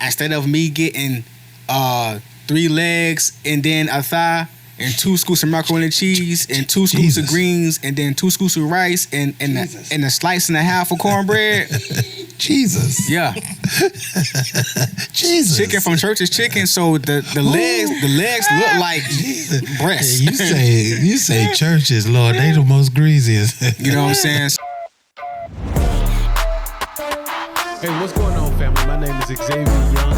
instead of me getting 3 legs and then a thigh and 2 scoops of macaroni and cheese and 2 scoops of greens and then 2 scoops of rice and a slice and a half of cornbread. Jesus. Yeah. Jesus. Chicken from church is chicken, so the legs look like breasts. Hey, you say churches, Lord, they the most greasiest. You know what I'm saying? Hey, what's going on, family? My name is Xavier Young.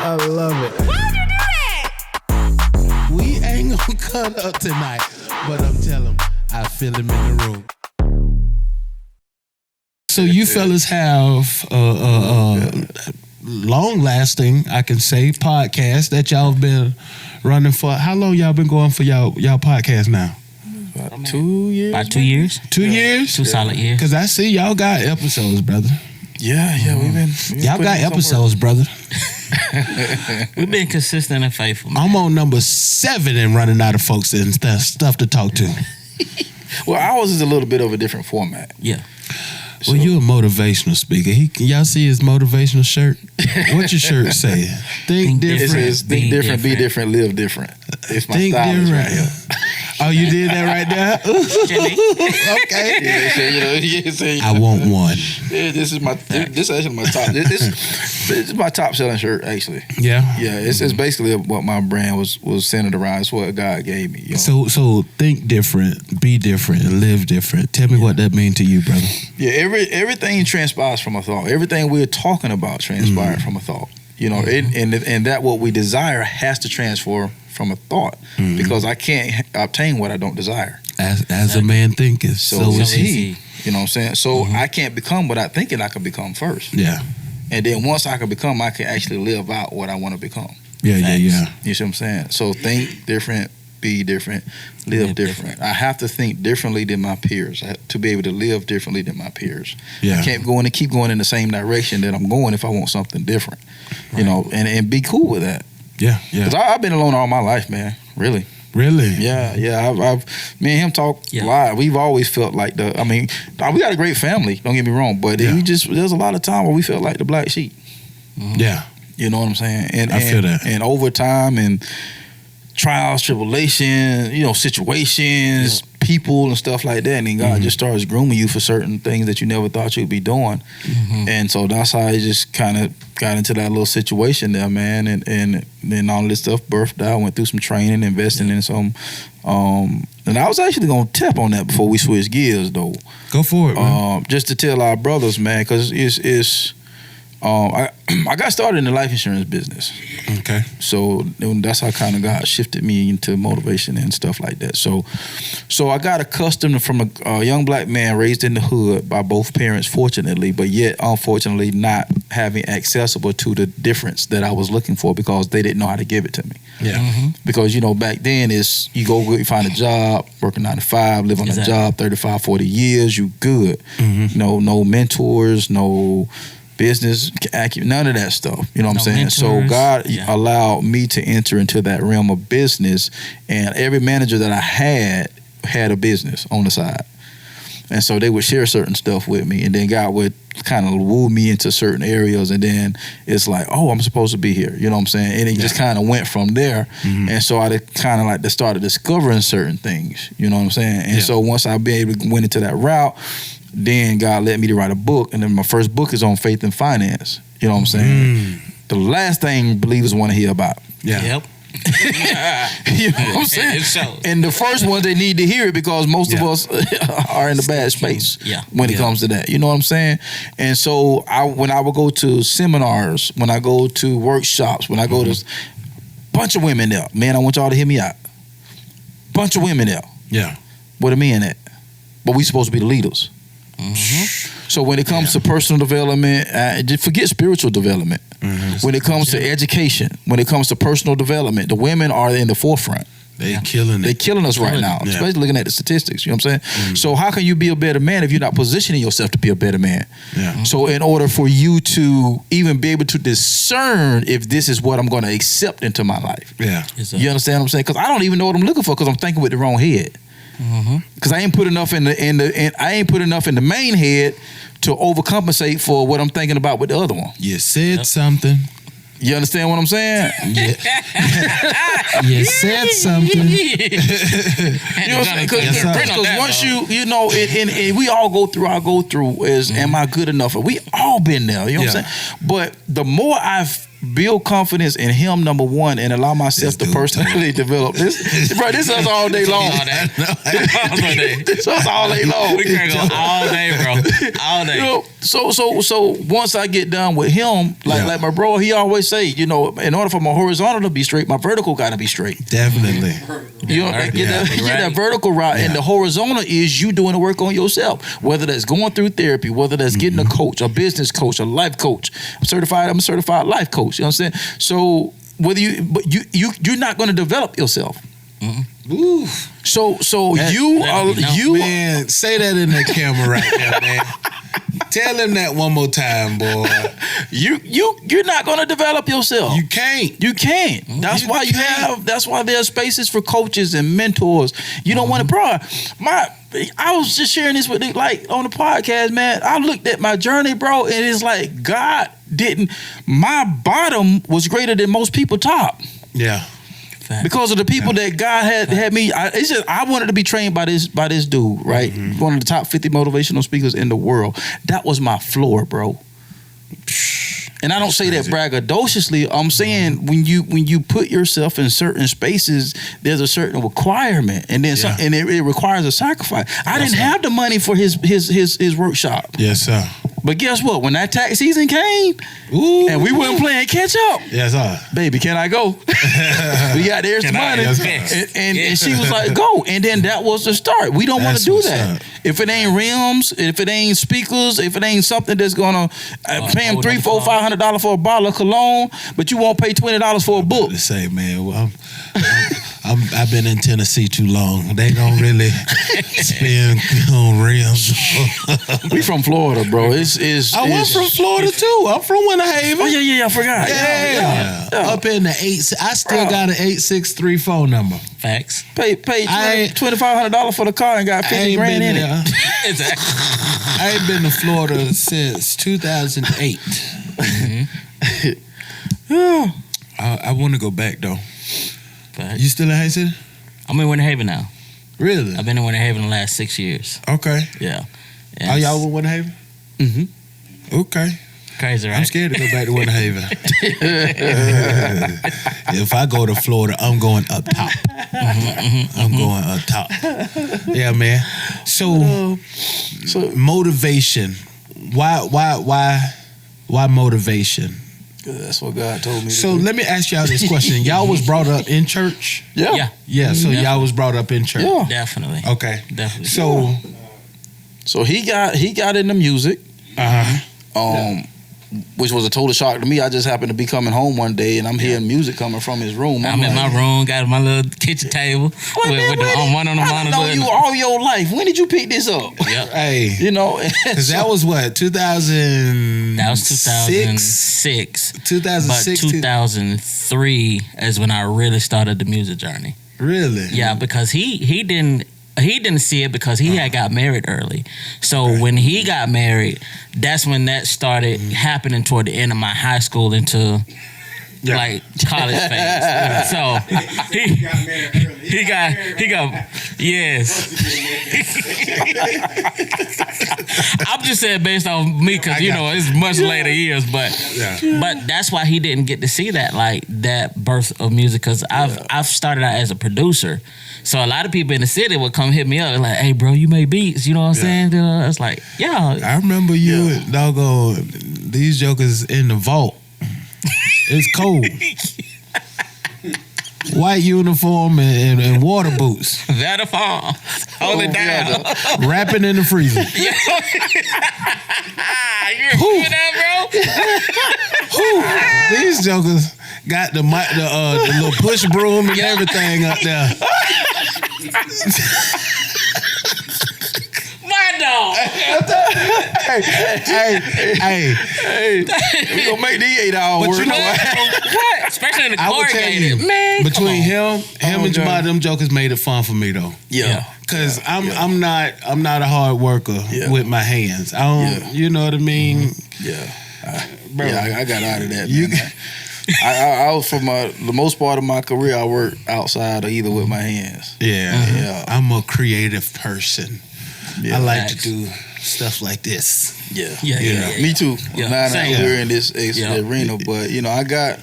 I love it. Why'd you do that? We ain't gonna cut up tonight, but I'm telling him, I feel him in the room. So you fellas have long-lasting, I can say, podcast that y'all have been running for. How long y'all been going for y'all podcast now? About 2 years. About 2 years. 2 years? 2 solid years. Because I see y'all got episodes, brother. Yeah, we've been Y'all got episodes, brother. We've been consistent and faithful, man. I'm on number 7 and running out of folks and stuff to talk to. Well, ours is a little bit of a different format. Yeah. Well, you a motivational speaker. Y'all see his motivational shirt? What's your shirt say? Think It different. says think different, be different, live different. It's my Think style different. right here. Oh, you did that right there? Okay. Yeah, they say, I want one. Yeah, this is actually my top. This is my top selling shirt actually. Yeah. Yeah, it's basically what my brand was centered around. It's what God gave me. You know? So think different, be different, and live different. Tell me what that means to you, brother. Yeah, everything transpires from a thought. Everything we're talking about transpired from a thought. You know, and that what we desire has to transform from a thought because I can't obtain what I don't desire. As a man thinketh, so is he. You know what I'm saying? So I can't become without thinking I can become first. Yeah. And then once I can become, I can actually live out what I want to become. Yeah. You see what I'm saying? So think different, be different, live different. I have to think differently than my peers to be able to live differently than my peers. Yeah. I can't go in and keep going in the same direction that I'm going if I want something different. Right. You know, and be cool with that. Yeah. Because I've been alone all my life, man. Really. Yeah. I've me and him talk a lot. We've always felt like we got a great family. Don't get me wrong, but there's a lot of time where we felt like the black sheep. Yeah. You know what I'm saying? And I feel that. And over time and trials, tribulations, situations, people and stuff like that. And then God just starts grooming you for certain things that you never thought you'd be doing. And so that's how I just kind of got into that little situation there, man. And then all this stuff birthed out. Went through some training, investing in some. And I was actually going to tap on that before we switch gears, though. Go for it, man. Just to tell our brothers, man, because it's I got started in the life insurance business. Okay. So that's how kind of God shifted me into motivation and stuff like that. So I got accustomed from a young black man raised in the hood by both parents, fortunately, but yet unfortunately not having accessible to the difference that I was looking for because they didn't know how to give it to me. Yeah. Because, back then is you go you find a job, working 9 to 5, live on a job 35, 40 years, you good. No mentors, no business acumen, none of that stuff. You know what I'm saying? Mentors. So God allowed me to enter into that realm of business, and every manager that I had a business on the side. And so they would share certain stuff with me, and then God would kind of woo me into certain areas, and then it's like, oh, I'm supposed to be here. You know what I'm saying? And it just kind of went from there. And so I kind of like started discovering certain things. You know what I'm saying? And so once I went into that route, then God led me to write a book, and then my first book is on faith and finance. You know what I'm saying? The last thing believers want to hear about. Yeah. Yep. You know what I'm saying? So. And the first ones, they need to hear it because most of us are in a bad space when it comes to that. You know what I'm saying? And so when I would go to seminars, when I go to workshops, when I go to a bunch of women there, man, I want y'all to hear me out. Bunch of women there. Yeah. Where the men at? But we supposed to be the leaders. So when it comes to personal development, just forget spiritual development. When it comes to education, when it comes to personal development, the women are in the forefront. They're killing it. They're killing us right now, especially looking at the statistics. You know what I'm saying? So how can you be a better man if you're not positioning yourself to be a better man? So in order for you to even be able to discern if this is what I'm going to accept into my life. You understand what I'm saying? Because I don't even know what I'm looking for because I'm thinking with the wrong head. Because I ain't put enough in the main head to overcompensate for what I'm thinking about with the other one. You said something. You understand what I'm saying? Yeah. You said something. You know what I'm saying? Because once you know, and we all go through, am I good enough? We all been there, you know what I'm saying? But the more I've build confidence in him, number one, and allow myself to personally develop this. Bro, this is us all day long. This is us all day long. We can go all day, bro. All day. You know, so once I get done with him, like my bro, he always say, you know, in order for my horizontal to be straight, my vertical got to be straight. Definitely. You know, get that vertical route, and the horizontal is you doing the work on yourself. Whether that's going through therapy, whether that's getting a coach, a business coach, a life coach. I'm a certified life coach. You know what I'm saying? So whether you're not going to develop yourself. Ooh. So you man, say that in the camera right there, man. Tell him that one more time, boy. You're not going to develop yourself. You can't. That's why there's spaces for coaches and mentors. You don't want to, bro. I was just sharing this with like on the podcast, man. I looked at my journey, bro, and it's like God didn't. My bottom was greater than most people top. Yeah. Because of the people that God had me. I wanted to be trained by this dude, right? One of the top 50 motivational speakers in the world. That was my floor, bro. And I don't say that braggadociously. I'm saying when you put yourself in certain spaces, there's a certain requirement, and then and it requires a sacrifice. I didn't have the money for his workshop. Yes, sir. But guess what? When that tax season came, and we weren't playing catch up, yes, sir. Baby, can I go? We got there's the money, and she was like, go. And then that was the start. We don't want to do that. If it ain't rims, if it ain't speakers, if it ain't something that's gonna pay him $300, $400, $500 for a bottle of cologne, but you won't pay $20 for a book. To say, man, well, I've been in Tennessee too long. They don't really spend on rims. We from Florida, bro. I was from Florida too. I'm from Winter Haven. Oh yeah, I forgot. Yeah. Up in the 8. I still got an 863 phone number. Facts. Paid $2,500 for the car and got 50 grand in it. Exactly. I ain't been to Florida since 2008. I want to go back though. Facts. You still in Haiti? I'm in Winter Haven now. Really? I've been in Winter Haven the last 6 years. Okay. Yeah. Are y'all in Winter Haven? Mm-hmm. Okay. Crazy, right? I'm scared to go back to Winter Haven. If I go to Florida, I'm going up top. I'm going up top. Yeah, man. So motivation. Why motivation? That's what God told me. So let me ask y'all this question. Y'all was brought up in church? Yeah. So y'all was brought up in church? Yeah. Definitely. Okay. Definitely. So he got into music. Which was a total shock to me. I just happened to be coming home one day and I'm hearing music coming from his room. I'm in my room, got my little kitchen table with one on the monitor. I know you all your life. When did you pick this up? Yep. Hey. You know, because that was what, 2000? That was 2006. 2006. But 2003 is when I really started the music journey. Really? Yeah, because he didn't see it because he had got married early. So when he got married, that's when that started happening toward the end of my high school into like college phase. So he got yes. I'm just saying based on me because it's much later years, but that's why he didn't get to see that birth of music because I've started out as a producer. So a lot of people in the city would come hit me up and like, hey bro, you make beats, you know what I'm saying? It's like, I remember you doggone these jokers in the vault. It's cold. White uniform and water boots. That'll fall. Hold it down. Wrapping in the freezer. You remember that, bro? These jokers got the little push broom and everything up there. My dog. Hey, we gonna make these 8 hours work. What? Especially in the corrugated. Man, between him and Jamal, them jokers made it fun for me though. Yeah. Cause I'm not a hard worker with my hands. I don't, you know what I mean? Yeah. Bro, I got out of that, man. I was for the most part of my career, I worked outside or either with my hands. Yeah. I'm a creative person. Yeah. I like to do stuff like this. Yeah. Yeah. Me too. Yeah. Now Same. we're in this arena, but I got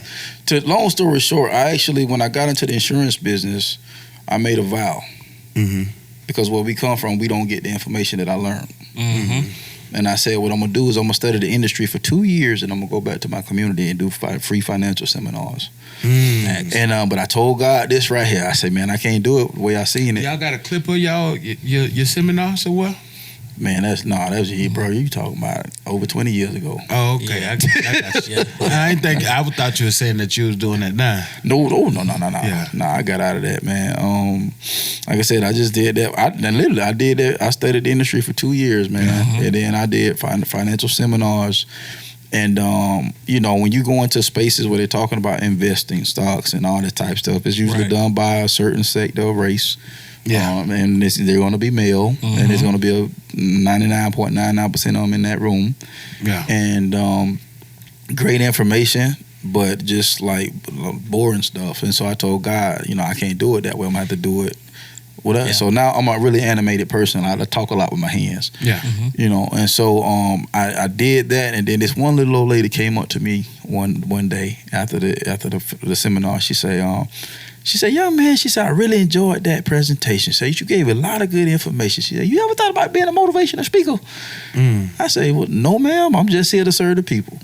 to. Long story short, when I got into the insurance business, I made a vow. Mm-hmm. Because where we come from, we don't get the information that I learned. Mm-hmm. And I said, what I'm gonna do is I'm gonna study the industry for 2 years, and I'm gonna go back to my community and do free financial seminars. And but I told God this right here. I said, man, I can't do it the way I seen it. Y'all got a clip of your seminars or what? Man, that was you, bro. You talking about over 20 years ago? Oh, okay. Yeah. I got you. I thought you were saying that you was doing that now. No. Yeah. Nah, I got out of that, man. Like I said, I just did that. I did that. I studied the industry for 2 years, man, and then I did financial seminars. And when you go into spaces where they're talking about investing, stocks, and all that type of stuff, it's usually done by a certain sector of race. Yeah, and they're going to be male, and there's going to be a 99.99% of them in that room. Yeah, and great information, but just like boring stuff. And so I told God, I can't do it that way. I'm going to have to do it. So now I'm a really animated person. I talk a lot with my hands. Yeah, and so I did that, and then this one little old lady came up to me one day after the seminar. She said, young man, she said, I really enjoyed that presentation. She said, you gave a lot of good information. She said, you ever thought about being a motivational speaker? I said, well, no, ma'am. I'm just here to serve the people.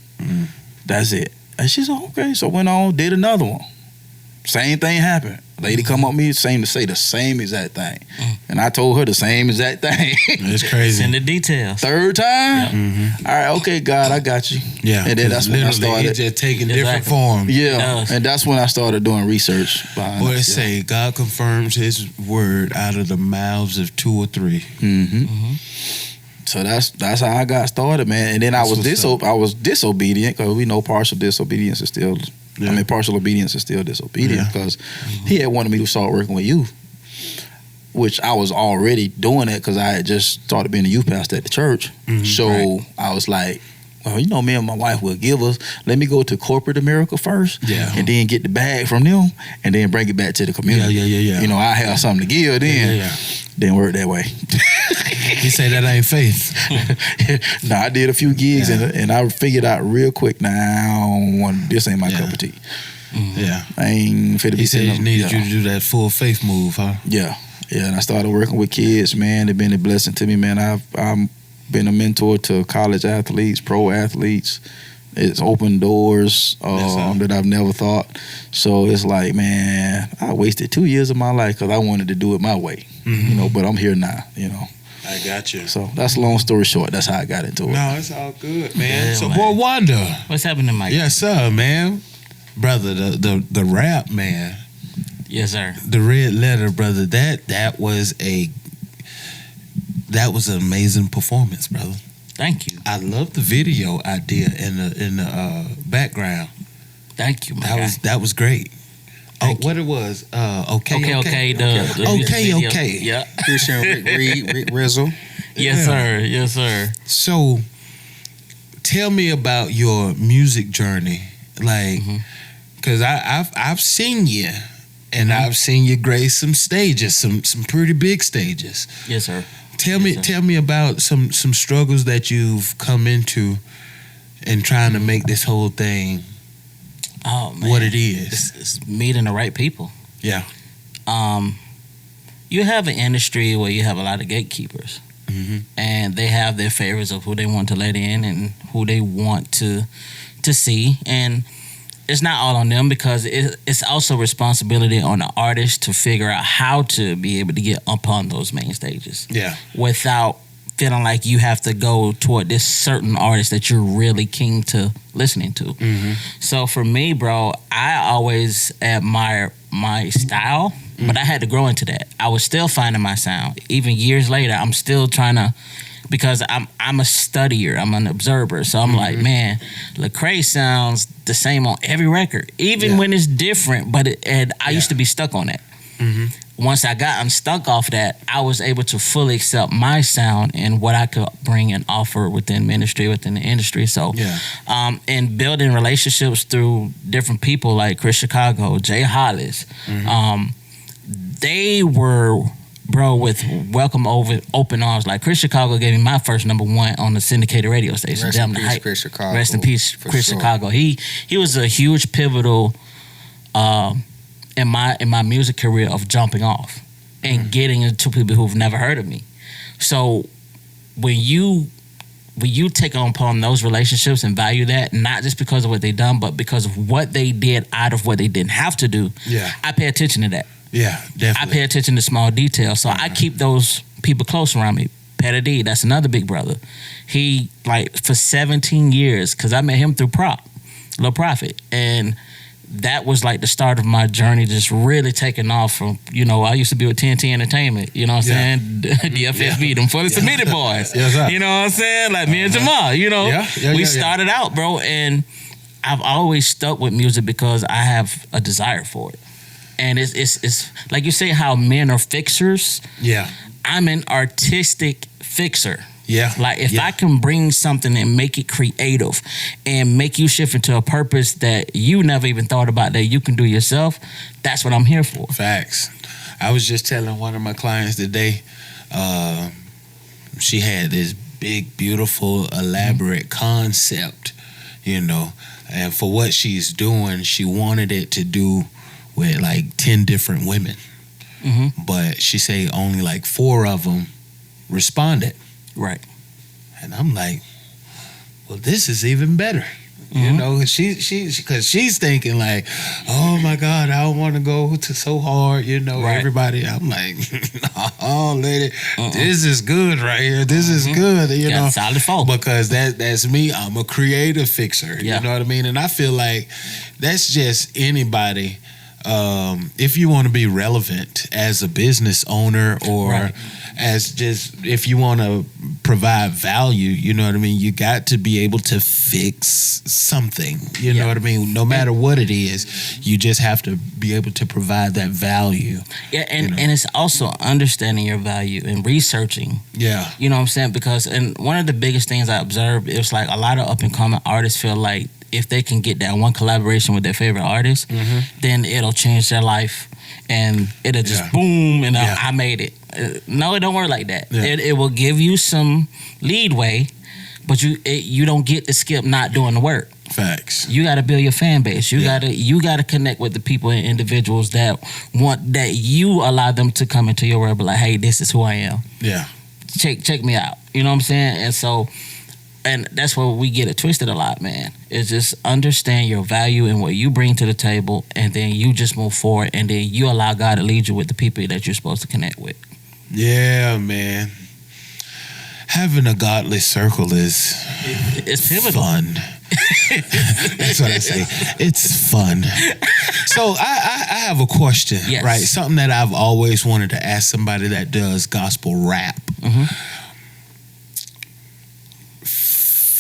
That's it. And she said, okay. So went on, did another one. Same thing happened. Lady come up to me, say the same exact thing. And I told her the same exact thing. It's crazy. In the details. Third time? All right, okay, God, I got you. Yeah. And then that's when I started. It's just taking different forms. Yeah. And that's when I started doing research behind it. Say God confirms his word out of the mouths of 2 or 3. So that's how I got started, man. And then I was disobedient, because we know partial obedience is still disobedient, because he had wanted me to start working with youth, which I was already doing it because I had just started being a youth pastor at the church. So I was like, well, me and my wife will let me go to corporate America first, and then get the bag from them, and then bring it back to the community. Yeah. I have something to give then. Didn't work that way. He say that ain't faith. No, I did a few gigs, and I figured out real quick, this ain't my cup of tea. Yeah. I ain't fit to be sitting up. He said he needed you to do that full faith move, huh? Yeah, and I started working with kids, man. They've been a blessing to me, man. I've been a mentor to college athletes, pro athletes. It's opened doors that I've never thought. So it's like, man, I wasted 2 years of my life because I wanted to do it my way, but I'm here now, I got you. So that's long story short. That's how I got into it. No, it's all good, man. Yeah, so, man. Boy Wonder. What's happening, Mike? Yes, sir, man. Brother, the rap, man. Yes, sir. The Red Letter, brother. That was an amazing performance, brother. Thank you. I love the video idea in the background. Thank you, That was great. What it was? Okay. Yeah. Christian Rick Rizzle. Yes, sir. So, tell me about your music journey, like, because I've seen you, and I've seen you grace some stages, some pretty big stages. Yes, sir. Tell me about some struggles that you've come into in trying to make this whole thing what it is. It's meeting the right people. Yeah. You have an industry where you have a lot of gatekeepers, and they have their favorites of who they want to let in and who they want to see, and it's not all on them, because it's also responsibility on the artist to figure out how to be able to get up on those main stages. Yeah. Without feeling like you have to go toward this certain artist that you're really keen to listening to. So for me, bro, I always admire my style, but I had to grow into that. I was still finding my sound. Even years later, I'm still trying to, because I'm a studier, I'm an observer. So I'm like, man, Lecrae sounds the same on every record, even when it's different. But I used to be stuck on it. once I got unstuck off that, I was able to fully accept my sound and what I could bring and offer within ministry, within the industry. So, and building relationships through different people like Chris Chicago, Jay Hollis, they were, bro, with welcome over open arms. Like Chris Chicago gave me my first #1 on the syndicated radio station. Rest in peace, Chris Chicago. Rest in peace, Chris sure. Chicago. He was a huge pivotal in my music career of jumping off and getting into people who've never heard of me. So when you take upon those relationships and value that, not just because of what they done, but because of what they did out of what they didn't have to do, I pay attention to that. Yeah, definitely. I pay attention to small details. So I keep those people close around me. Petty D, that's another big brother. He, like, for 17 years, because I met him through Lil Prophet, and that was like the start of my journey, just really taking off from, I used to be with TNT Entertainment, you know what I'm saying? DFSB, them fully submitted boys. Yes, sir. You know what I'm saying? Like me and Jamal, we started out, bro, and I've always stuck with music because I have a desire for it. And it's like you say how men are fixers. Yeah. I'm an artistic fixer. Yeah. Like if I can bring something and make it creative and make you shift into a purpose that you never even thought about that you can do yourself, that's what I'm here for. Facts. I was just telling one of my clients today, she had this big, beautiful, elaborate concept, and for what she's doing, she wanted it to do with like 10 different women. But she say only like 4 of them responded. Right. And I'm like, well, this is even better. Because she's thinking like, oh my God, I don't want to go to so hard, everybody. I'm like, oh, lady, this is good right here. This is good, solid folk. Because that's me. I'm a creative fixer. Yeah. You know what I mean? And I feel like that's just anybody. If you want to be relevant as a business owner or as just if you want to provide value, you know what I mean? You got to be able to fix something, you know what I mean? No matter what it is, you just have to be able to provide that value. Yeah, and it's also understanding your value and researching. Yeah. You know what I'm saying? Because, and one of the biggest things I observed, it was like a lot of up and coming artists feel like if they can get that one collaboration with their favorite artist, then it'll change their life and it'll just boom and I made it. No, it don't work like that. Yeah. It will give you some leadway, but you don't get to skip not doing the work. Facts. You got to build your fan base. You gotta connect with the people and individuals that want that you allow them to come into your world. But like, hey, this is who I am. Yeah. Check me out. You know what I'm saying? And so. And that's where we get it twisted a lot, man. It's just understand your value and what you bring to the table, and then you just move forward, and then you allow God to lead you with the people that you're supposed to connect with. Yeah, man. Having a godly circle is it's pivotal. Fun. That's what I say. It's fun. So I have a question, right? Something that I've always wanted to ask somebody that does gospel rap.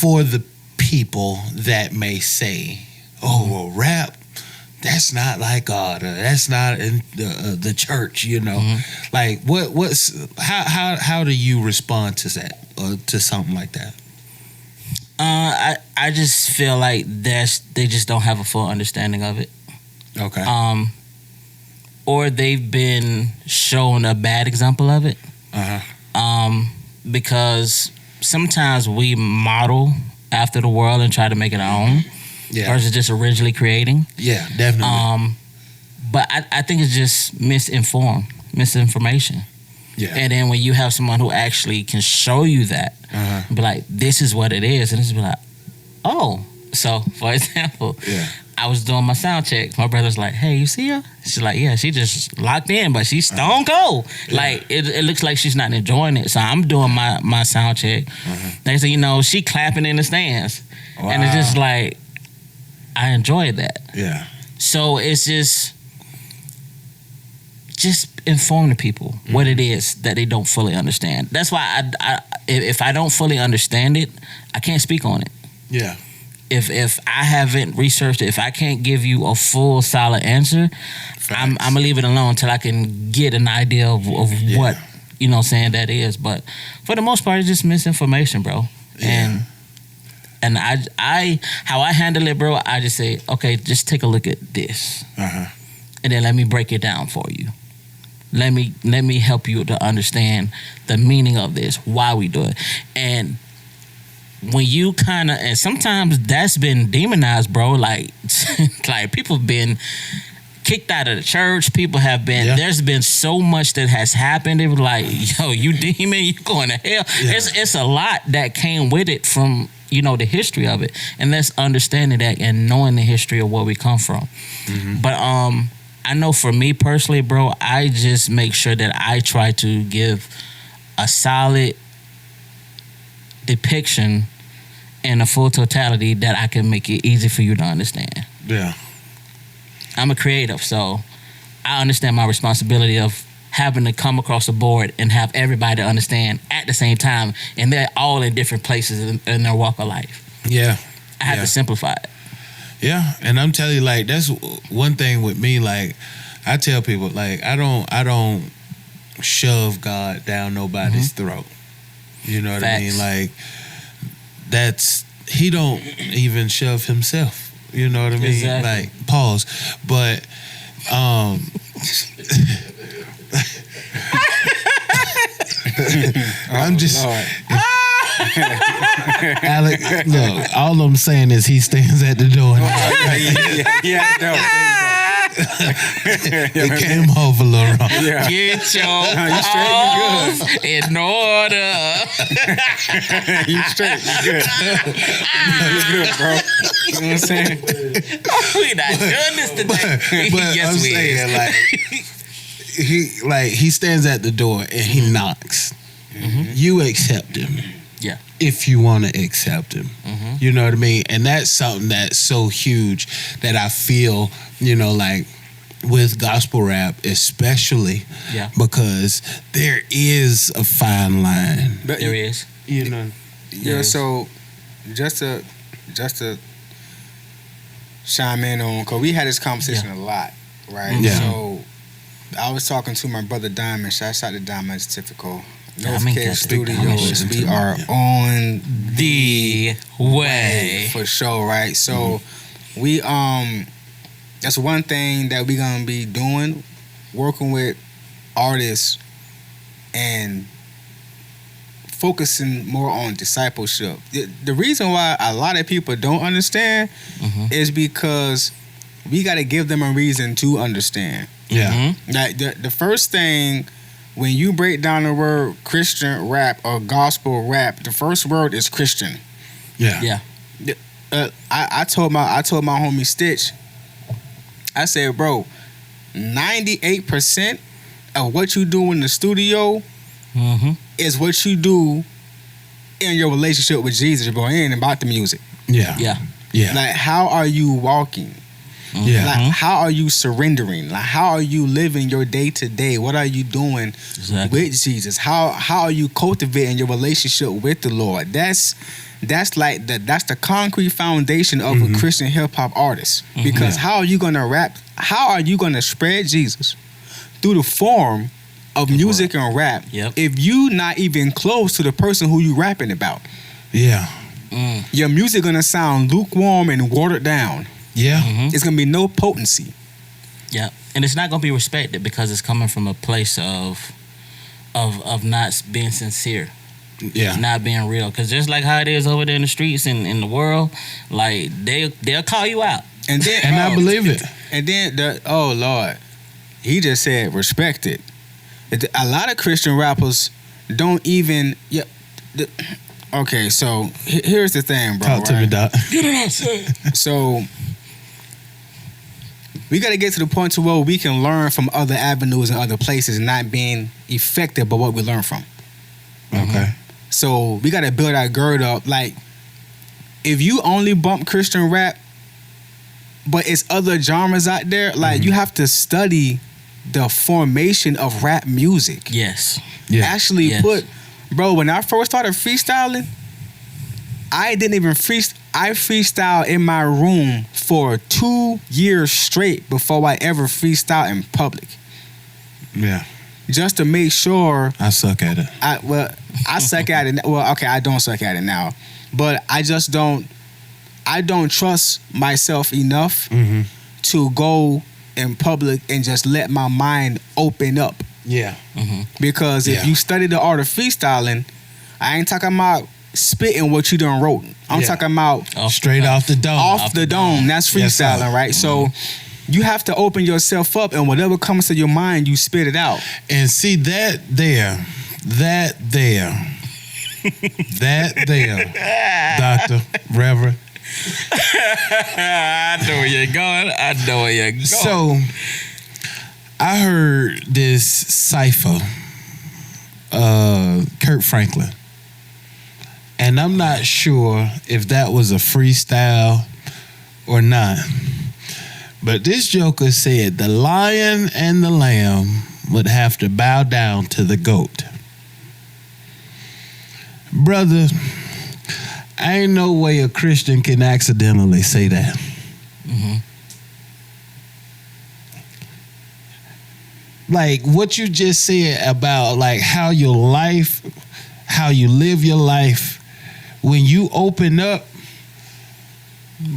For the people that may say, "Oh, well, rap, that's not like God, or that's not in the church," Like, how do you respond to that, or to something like that? I just feel like they just don't have a full understanding of it. Okay. Or they've been shown a bad example of it. Because sometimes we model after the world and try to make it our own versus just originally creating. Yeah, definitely. But I think it's just misinformation. Yeah. And then when you have someone who actually can show you that, be like, this is what it is, and it's be like, oh. So, for example, I was doing my sound checks. My brother's like, hey, you see her? She's like, yeah, she just locked in, but she's stone cold. Like, it looks like she's not enjoying it. So I'm doing my sound check. Next thing you know, she clapping in the stands. Wow. And it's just like, I enjoy that. Yeah. So it's just inform the people what it is that they don't fully understand. That's why if I don't fully understand it, I can't speak on it. Yeah. if I haven't researched it, if I can't give you a full solid answer, I'm gonna leave it alone until I can get an idea of what that is. But for the most part, it's just misinformation, bro. And I how I handle it, bro, I just say, okay, just take a look at this, and then let me break it down for you. Let me help you to understand the meaning of this, why we do it. And when you and sometimes that's been demonized, bro. Like people have been kicked out of the church. People have been. There's been so much that has happened. It was like, yo, you demon, you going to hell. It's a lot that came with it from the history of it, and that's understanding that and knowing the history of where we come from. But I know for me personally, bro, I just make sure that I try to give a solid depiction in a full totality that I can make it easy for you to understand. Yeah. I'm a creative, so I understand my responsibility of having to come across the board and have everybody understand at the same time, and they're all in different places in their walk of life. Yeah. I have to simplify it. Yeah, and I'm telling you, like, that's one thing with me. Like, I tell people, like, I don't shove God down nobody's throat. You know what I mean? Like, he don't even shove himself. You know what I mean? Exactly. Like, pause. But I'm just Alex, look, all I'm saying is he stands at the door. It came off a little wrong. Get your house in order. You straight. You good. You good, bro. You know what I'm saying? We not doing this today. But Yes, I'm we saying, he stands at the door and he knocks. You accept him. Yeah. If you want to accept him. You know what I mean? And that's something that's so huge that I feel, like with gospel rap especially, because there is a fine line. But there is. So just to chime in on, because we had this conversation a lot, right? Yeah. So I was talking to my brother Diamond. Shout out to Diamond. It's typical. North Diamond Cape got the Studios. We are on the way for sure, right? So we that's one thing that we're gonna be doing, working with artists and focusing more on discipleship. The reason why a lot of people don't understand is because we got to give them a reason to understand. Yeah. Like the first thing, when you break down the word Christian rap or gospel rap, the first word is Christian. Yeah. I told my homie Stitch, I said, bro, 98% of what you do in the studio is what you do in your relationship with Jesus, bro. It ain't about the music. Yeah. Like, how are you walking? Yeah. Like, how are you surrendering? Like, how are you living your day to day? What are you doing with Jesus? How are you cultivating your relationship with the Lord? That's the concrete foundation of a Christian hip hop artist. Because how are you gonna rap? How are you gonna spread Jesus through the form of music and rap if you not even close to the person who you rapping about? Yeah. Your music gonna sound lukewarm and watered down. Yeah. It's gonna be no potency. Yeah, and it's not gonna be respected because it's coming from a place of not being sincere. Yeah. Not being real. Because just like how it is over there in the streets and in the world, like they'll call you out. And then I believe it. And then oh Lord, he just said respect it. A lot of Christian rappers don't even okay, so here's the thing, bro. Talk to me, Doc. Get it outside. So we got to get to the point to where we can learn from other avenues and other places, not being affected by what we learn from. Okay. So we got to build our gird up. Like, if you only bump Christian rap, but it's other genres out there, like you have to study the formation of rap music. Yes. Yeah. Actually bro, when I first started freestyling, I didn't even freestyle. I freestyled in my room for 2 years straight before I ever freestyled in public. Yeah. Just to make sure. I suck at it. I suck at it. Well, okay, I don't suck at it now. But I just don't. I don't trust myself enough to go in public and just let my mind open up. Yeah. Because if you study the art of freestyling, I ain't talking about spitting what you done wrote. I'm talking about straight off the dome. Off the dome. That's freestyling, right? So you have to open yourself up, and whatever comes to your mind, you spit it out. And see that there, Doctor, Reverend. I know where you're going. So I heard this cipher, Kurt Franklin, and I'm not sure if that was a freestyle or not. But this joker said the lion and the lamb would have to bow down to the goat. Brother, ain't no way a Christian can accidentally say that. Like what you just said about like how your life, how you live your life, when you open up,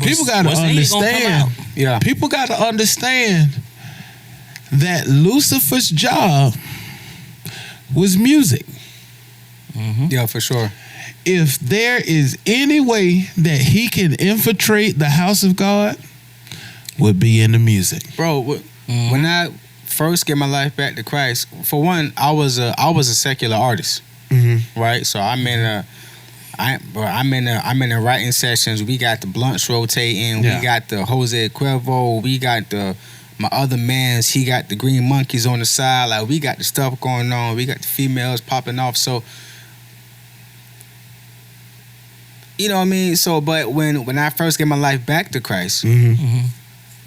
people got to understand. Yeah. People got to understand that Lucifer's job was music. Yeah, for sure. If there is any way that he can infiltrate the house of God, would be in the music. Bro, when I first gave my life back to Christ, for one, I was a secular artist, right? So I'm in the writing sessions. We got the blunts rotating. Yeah. We got the Jose Cuervo. We got my other mans. He got the Green Monkeys on the side. Like we got the stuff going on. We got the females popping off. So you know what I mean. So, but when I first gave my life back to Christ,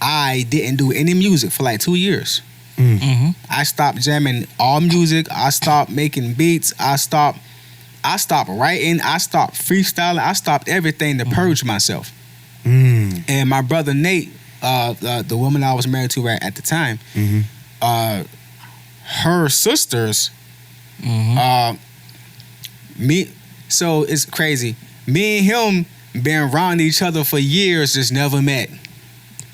I didn't do any music for like 2 years. I stopped jamming all music. I stopped making beats. I stopped writing. I stopped freestyling. I stopped everything to purge myself. And my brother Nate, the woman I was married to at the time, her sisters, me. So it's crazy. Me and him been around each other for years, just never met.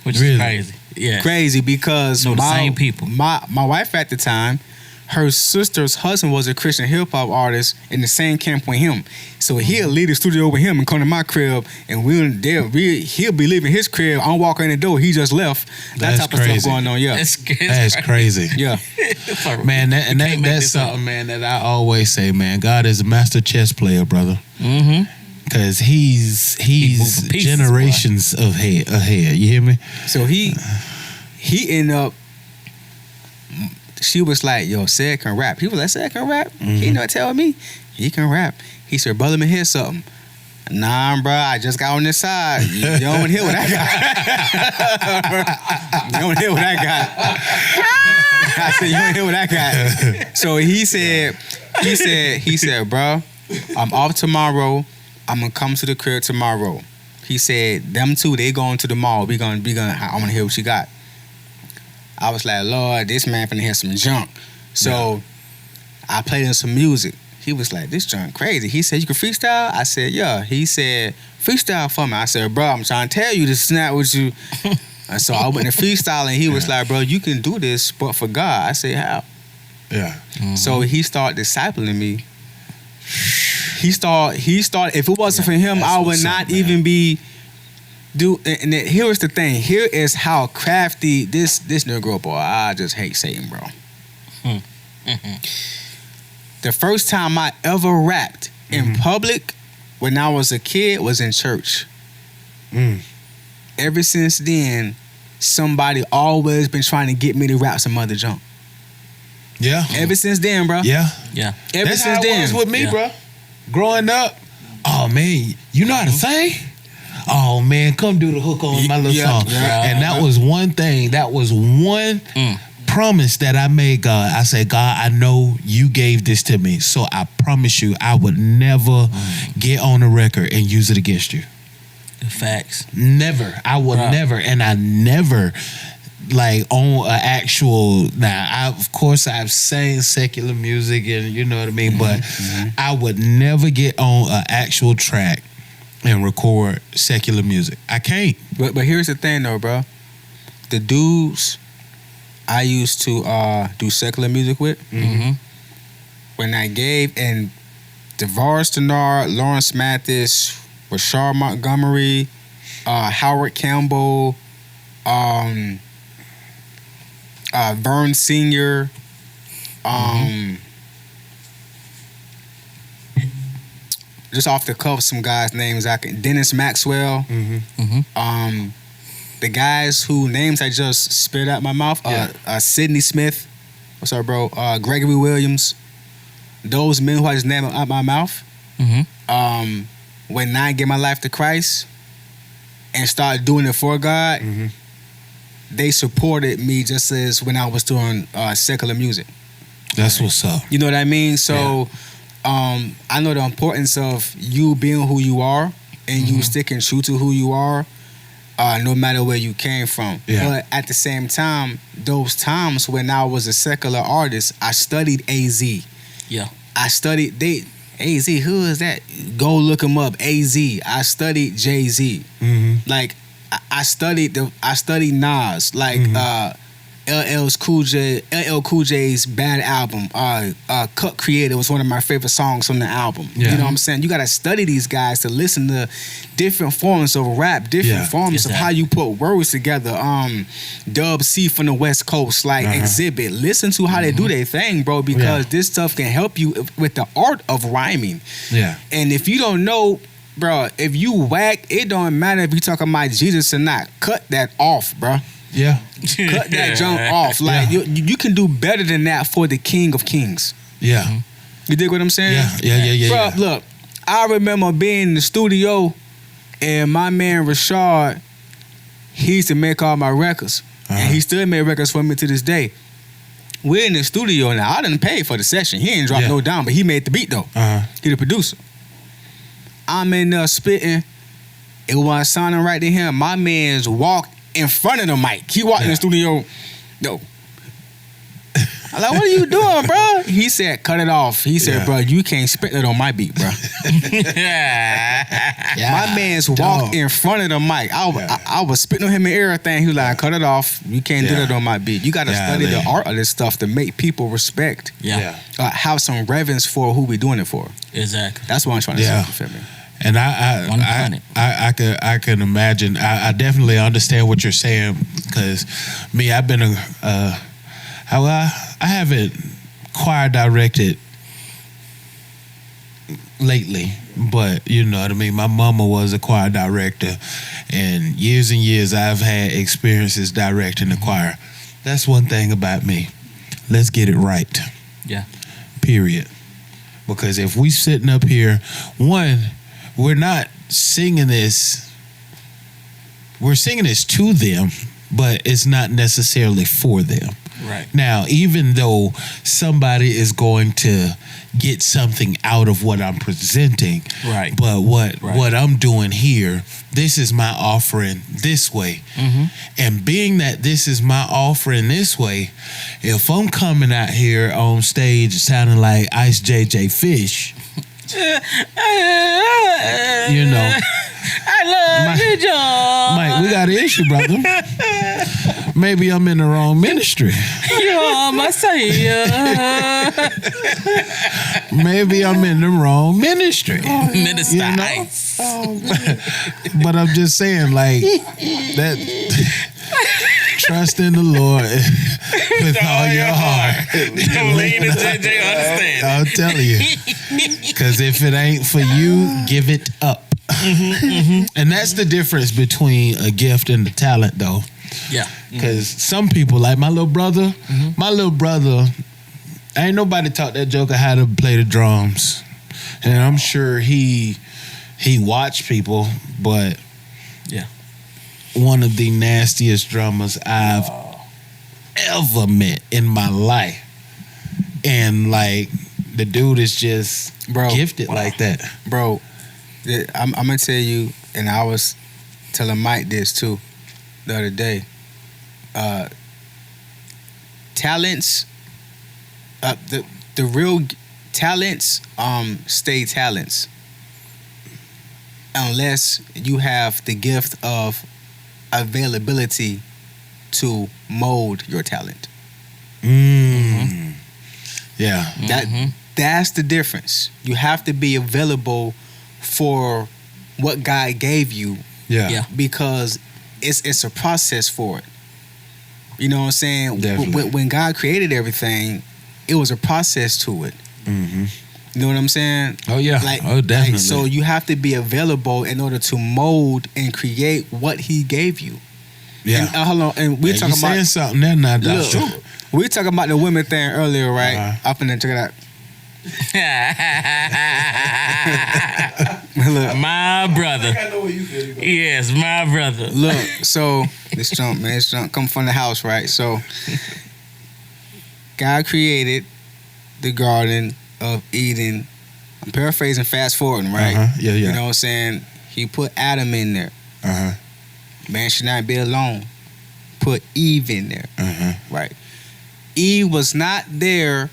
Which is crazy. Yeah. Crazy because the same people. My wife at the time, her sister's husband was a Christian hip hop artist in the same camp with him. So he'll leave the studio with him and come to my crib, and he'll be leaving his crib. I'm walking in the door. He just left. That type of stuff going on. Yeah, that's crazy. Yeah, man. That's something, man, that I always say, man. God is a master chess player, brother. Because he's pieces, generations ahead. You hear me? So he ended up. She was like, "Yo, Sed can rap." He was like, "Sed can rap." He not telling me he can rap. He said, "Brother, let me hear something." Nah, bro, I just got on this side. You don't want to hear what I got. You don't want to hear what I got. I said, "You don't hear what I got." So he said, "Bro, I'm off tomorrow. I'm gonna come to the crib tomorrow." He said, "Them two, they going to the mall. I want to hear what you got." I was like, "Lord, this man finna hear some junk." So I played him some music. He was like, "This junk crazy." He said, "You can freestyle?" I said, "Yeah." He said, "Freestyle for me." I said, "Bro, I'm trying to tell you to snap with you." And so I went to freestyle, and he was like, "Bro, you can do this, but for God." I said, "How?" Yeah. So he started discipling me. He started. If it wasn't for him, I would not even be. And here's the thing. Here is how crafty this Negro boy. I just hate Satan, bro. The first time I ever rapped in public when I was a kid was in church. Ever since then, somebody always been trying to get me to rap some other junk. Yeah. Ever since then, bro. Yeah. Ever That's since how then. it was with me, bro. Growing up, oh man, you know how to sing? Oh man, come do the hook on my little song. And that was one thing. That was one promise that I made God. I said, "God, I know you gave this to me, so I promise you I would never get on the record and use it against you." Facts. Never. I will never, and I never like own an actual. Now, of course, I've sang secular music, and you know what I mean. But I would never get on an actual track and record secular music. I can't. But here's the thing, though, bro. The dudes I used to do secular music with, when I gave and DeVaris Denard, Lawrence Mathis, Rashard Montgomery, Howard Campbell, Vern Sr., just off the cuff, some guys' names Dennis Maxwell, the guys whose names I just spit out my mouth, Sidney Smith, what's up, bro? Gregory Williams, those men who I just named out my mouth. When I gave my life to Christ and started doing it for God, they supported me just as when I was doing secular music. That's what's up. You know what I mean? So I know the importance of you being who you are and you sticking true to who you are, no matter where you came from. Yeah. But at the same time, those times when I was a secular artist, I studied AZ. Yeah. I studied AZ, who is that? Go look him up. AZ. I studied Jay-Z. Like I studied Nas. Like LL Cool J's Bad Album. Cut Creator was one of my favorite songs on the album. Yeah. You know what I'm saying? You gotta study these guys to listen to different forms of rap, different forms of how you put words together. Dub C from the West Coast, like Exhibit. Listen to how they do their thing, bro, because this stuff can help you with the art of rhyming. Yeah. And if you don't know, bro, if you whack, it don't matter if you talking about Jesus or not. Cut that off, bro. Yeah. Cut that junk off. Like you can do better than that for the King of Kings. Yeah. You dig what I'm saying? Yeah. Bro, look, I remember being in the studio and my man Rashard, he used to make all my records. And he still made records for me to this day. We're in the studio now. I didn't pay for the session. He ain't dropped no down, but he made the beat though. He the producer. I'm in there spitting. It wasn't sounding right to him. My man's walked in front of the mic. He walked in the studio. No. I'm like, what are you doing, bro? He said, cut it off. He said, bro, you can't spit that on my beat, bro. My man's walked in front of the mic. I was spitting on him and everything. He was like, cut it off. You can't do that on my beat. You got to study the art of this stuff to make people respect. Have some reverence for who we doing it for. Exactly. That's what I'm trying to say. You feel me? And I can imagine. I definitely understand what you're saying, because me, I've been I haven't choir directed lately, but you know what I mean. My mama was a choir director, and years I've had experiences directing the choir. That's one thing about me. Let's get it right. Yeah. Period. Because if we sitting up here, we're not singing this. We're singing this to them, but it's not necessarily for them. Right. Now, even though somebody is going to get something out of what I'm presenting, right? But what I'm doing here, this is my offering this way. And being that this is my offering this way, if I'm coming out here on stage sounding like Ice JJ Fish, you know, I love you, John. Mike, we got an issue, brother. Maybe I'm in the wrong ministry. You're my savior. Maybe I'm in the wrong ministry. Minister, you know? Ice. But I'm just saying, like, that. Trust in the Lord with all your heart. Don't lean into JJ understand. I'll tell you. Because if it ain't for you, give it up. And that's the difference between a gift and a talent, though. Yeah. Because some people, like my little brother, ain't nobody taught that joker how to play the drums. And I'm sure he watched people, but one of the nastiest drummers I've ever met in my life. And like, the dude is just gifted like that. Bro, I'm going to tell you, and I was telling Mike this too the other day. Talents, the real talents stay talents unless you have the gift of availability to mold your talent. Yeah. That's the difference. You have to be available for what God gave you. Yeah. Because it's a process for it. You know what I'm saying? Definitely. When God created everything, it was a process to it. Mm-hmm. You know what I'm saying? Oh yeah. Definitely. So you have to be available in order to mold and create what He gave you. Yeah. And, hold on. And we're talking saying about something there now, Doctor. look, we were talking about the women thing earlier, right? Uh-huh. Up in there, check it out. Look, My brother. Yes, my brother. look. So this jump come from the house, right? So God created the Garden of Eden. I'm paraphrasing, fast forwarding, right? Yeah. You know what I'm saying? He put Adam in there. Man should not be alone. Put Eve in there. Right. Eve was not there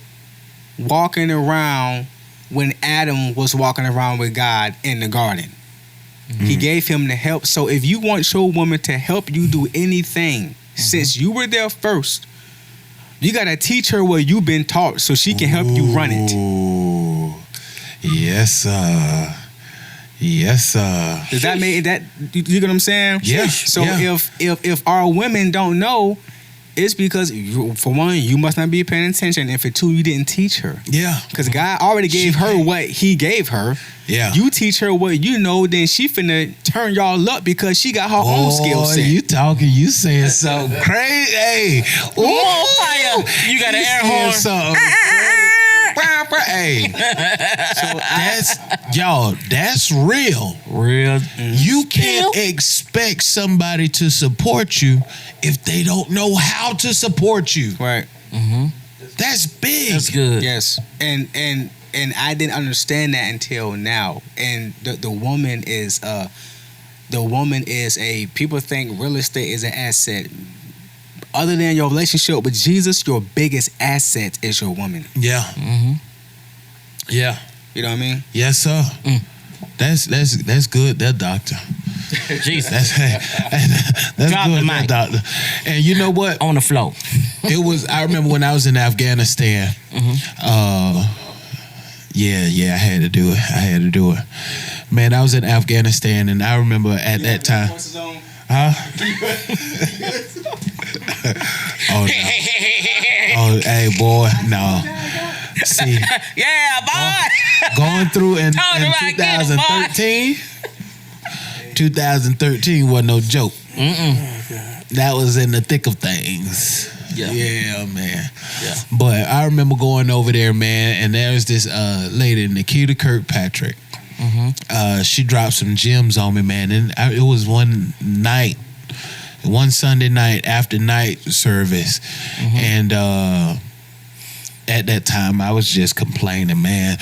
walking around when Adam was walking around with God in the garden. He gave him the help. So if you want your woman to help you do anything, since you were there first, you got to teach her what you've been taught so she can help you run it. Ooh. Yes, sir. Yes, sir. Does that make that? You get what I'm saying? Yeah. So yeah. if our women don't know, it's because for one, you must not be paying attention, and for two, you didn't teach her. Yeah. Because God already gave her what He gave her. Yeah. You teach her what you know, then she finna turn y'all up because she got her own skill set. You talking? You saying something crazy? Hey, Come on, fire! You got an air horn. Hey, so that's real. Real. You can't expect somebody to support you if they don't know how to support you. Right. That's big. That's good. Yes. And I didn't understand that until now. And the woman is a people think real estate is an asset. Other than your relationship with Jesus, your biggest asset is your woman. Yeah. Yeah. You know what I mean? Yes, sir. That's good, that doctor. Jesus. That's Drop good, the that mic. doctor. And you know what? On the floor. It was. I remember when I was in Afghanistan. Yeah, I had to do it. Man, I was in Afghanistan, and I remember at that time. Huh? Oh no. Oh, hey boy, no. See, Yeah, boy. going through in Talk about getting 2013. 2013 wasn't no joke. That was in the thick of things. Yeah, man. Yeah. But I remember going over there, man, and there's this lady, Nikita Kirkpatrick. She dropped some gems on me, man. And it was one Sunday night after night service. And at that time, I was just complaining, man.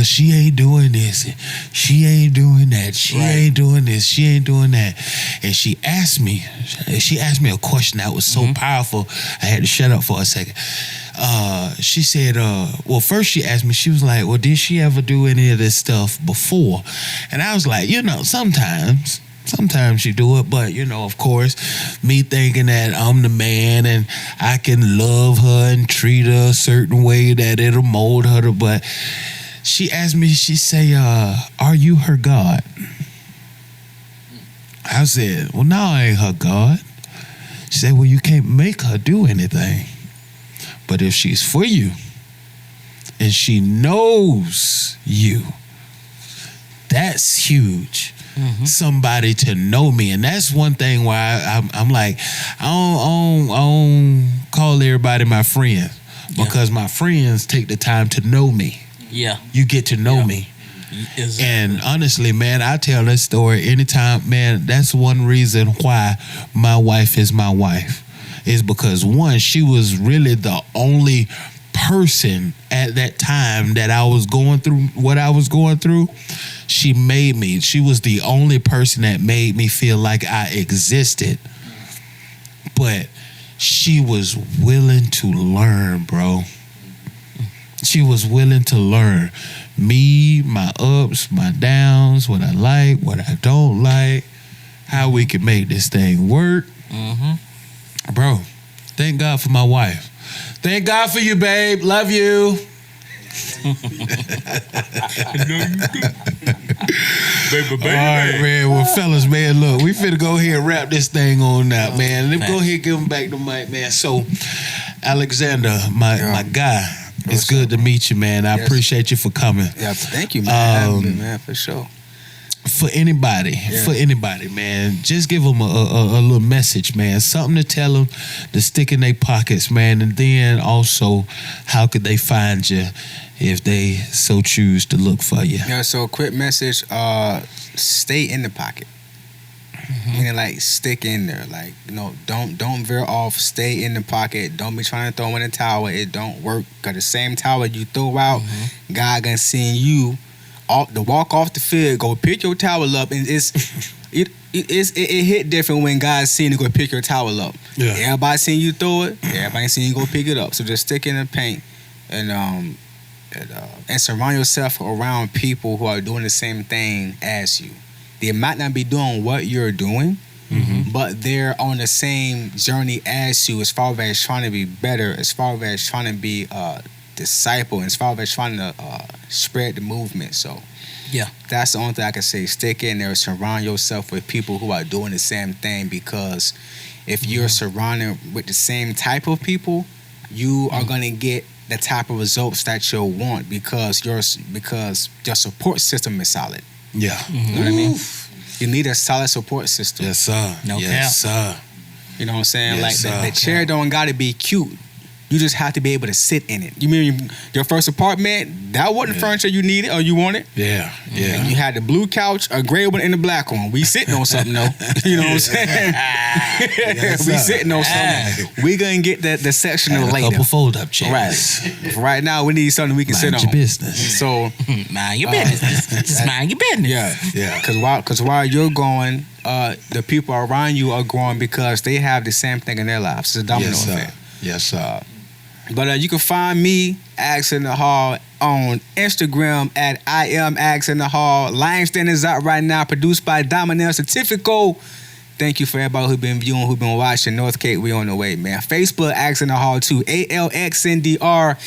She ain't doing this. She ain't doing that. She ain't doing this. She ain't doing that. And she asked me a question that was so powerful, I had to shut up for a second. She said, well, first she asked me, she was like, well, did she ever do any of this stuff before? And I was like, sometimes you do it, but of course, me thinking that I'm the man and I can love her and treat her a certain way that it'll mold her. But she asked me, she say, are you her God? I said, well, no, I ain't her God. She said, well, you can't make her do anything. But if she's for you and she knows you, that's huge. Somebody to know me, and that's one thing why I'm like, I don't call everybody my friend because my friends take the time to know me. Yeah. You get to know me. Exactly. And honestly, man, I tell that story anytime, man. That's one reason why my wife is my wife, is because one, she was really the only person at that time that I was going through what I was going through, she made me. She was the only person that made me feel like I existed. But she was willing to learn, bro. She was willing to learn. Me, my ups, my downs, what I like, what I don't like, how we can make this thing work. Bro, thank God for my wife. Thank God for you, babe. Love you. Baby. All right, man. Well, fellas, man, look, we finna go ahead and wrap this thing on out, man. Let's go ahead and give him back the mic, man. So, Alexander, my guy, it's good to meet you, man. I appreciate you for coming. Yeah, thank you, man. Man, for sure. For anybody, man, just give them a little message, man. Something to tell them to stick in their pockets, man. And then also, how could they find you if they so choose to look for you? Yeah, so a quick message, stay in the pocket. Meaning like stick in there. Like, don't veer off, stay in the pocket. Don't be trying to throw in a towel. It don't work. Cause the same towel you throw out, God gonna send you to walk off the field, go pick your towel up, and it hit different when God's seeing you go pick your towel up. Yeah. Everybody seeing you throw it, everybody seeing you go pick it up. So just stick in the paint and surround yourself around people who are doing the same thing as you. They might not be doing what you're doing, but they're on the same journey as you as far as trying to be better, as far as trying to be disciple, as far as trying to spread the movement. So Yeah. that's the only thing I can say. Stick in there, surround yourself with people who are doing the same thing, because if you're surrounded with the same type of people, you are going to get the type of results that you'll want, because your support system is solid. Yeah. You know what I mean? You need a solid support system. Yes, sir. No cap. Yes, sir. You know what I'm saying? Yes, Like the sir. chair don't gotta be cute. You just have to be able to sit in it. You mean your first apartment, that wasn't furniture you needed or you wanted? Yeah. Yeah. And you had the blue couch, a gray one, and the black one. We sitting on something though. You know what I'm saying? Yes, We sir. sitting on something. We gonna get the sectional And a later. couple fold-up chairs. Right. Right now we need something we can sit Mind on. your business. So Mind your business. Just mind your business. yeah. Yeah. Cause while you're going, the people around you are growing because they have the same thing in their lives. It's a domino Yes, sir. effect. Yes, sir. But you can find me, Axe in the Hall, on Instagram at I am Axe in the Hall. Lion Stand is out right now, produced by Dominel Certifico. Thank you for everybody who's been viewing, who's been watching. North Cape, we on the way, man. Facebook, Axe in the Hall too. ALXNDRHALL.